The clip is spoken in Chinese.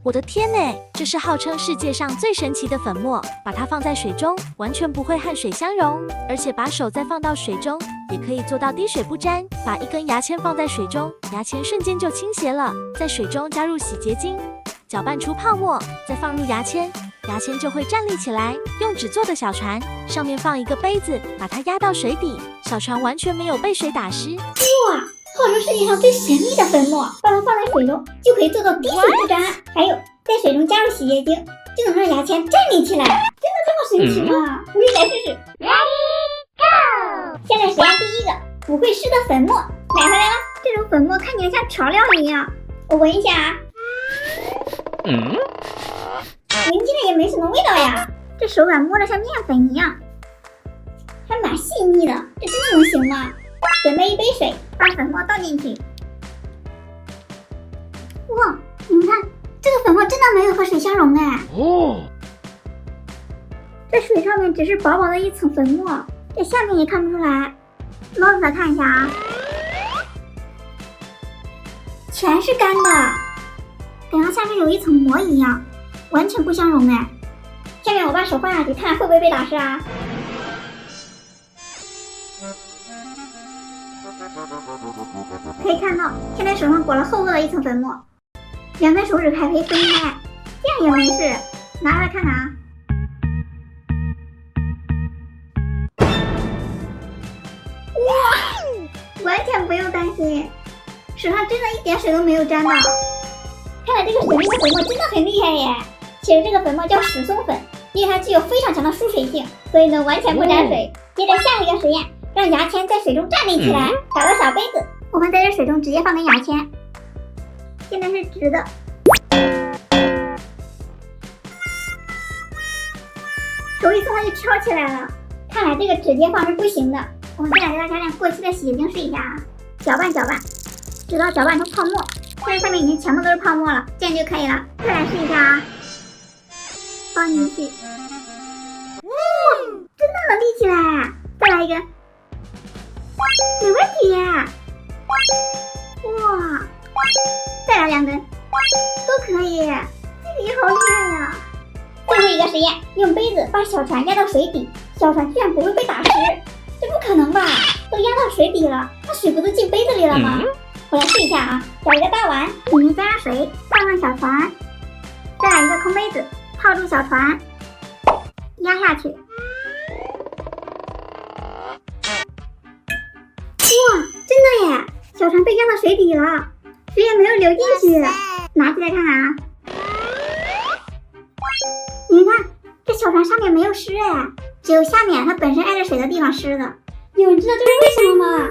我的天哪，这是号称世界上最神奇的粉末，把它放在水中，完全不会和水相融，而且把手再放到水中，也可以做到滴水不沾。把一根牙签放在水中，牙签瞬间就倾斜了。在水中加入洗洁精，搅拌出泡沫，再放入牙签，牙签就会站立起来。用纸做的小船，上面放一个杯子，把它压到水底，小船完全没有被水打湿。哇！号称世界上最神秘的粉末，把它放在水中就可以做到滴水不沾。还有，在水中加入洗洁精，就能让牙签站立起来。真的这么神奇吗？我也来试试。Ready go！ 现在实验第一个，不会湿的粉末买回来了。这种粉末看起来像调料一样，我闻一下啊。闻起来也没什么味道呀，这手感摸着像面粉一样，还蛮细腻的。这真的能行吗？准备一杯水，把粉末倒进去。哇，你们看，这个粉末真的没有和水相融哎。这水上面只是薄薄的一层粉末，这下面也看不出来。捞出来看一下啊，全是干的，感觉下面有一层膜一样，完全不相融哎。下面我把手放下去，看会不会被打湿啊？可以看到，现在手上裹了厚厚的一层粉末，两根手指还可以分开，这样也没事。拿出来看看啊！哇，完全不用担心，手上真的一点水都没有沾到。看来这个神秘的粉末真的很厉害耶！其实这个粉末叫石松粉，因为它具有非常强的疏水性，所以呢完全不沾水。接着下一个实验，让牙签在水中站立起来，找个小杯子，我们在这水中直接放根牙签，现在是直的。手一松它就翘起来了，看来这个直接放是不行的。我们再来给它加点过期的洗洁精试一下啊，搅拌搅拌，直到搅拌出泡沫。现在上面已经全部都是泡沫了，这样就可以了。再来试一下啊，放进去，真的能立起来。再来一根，没问题呀！哇，再来两根，都可以，这个也好厉害呀！最后一个实验，用杯子把小船压到水底，小船居然不会被打湿，这不可能吧？都压到水底了，那水不都进杯子里了吗？我来试一下啊，找一个大碗，里面加上水，放上小船，再来一个空杯子，泡住小船，压下去。哇，真的耶！小船被压到水底了，水也没有流进去。拿起来看看啊，你看这小船上面没有湿哎，只有下面它本身挨着水的地方湿的。有人知道这是为什么吗？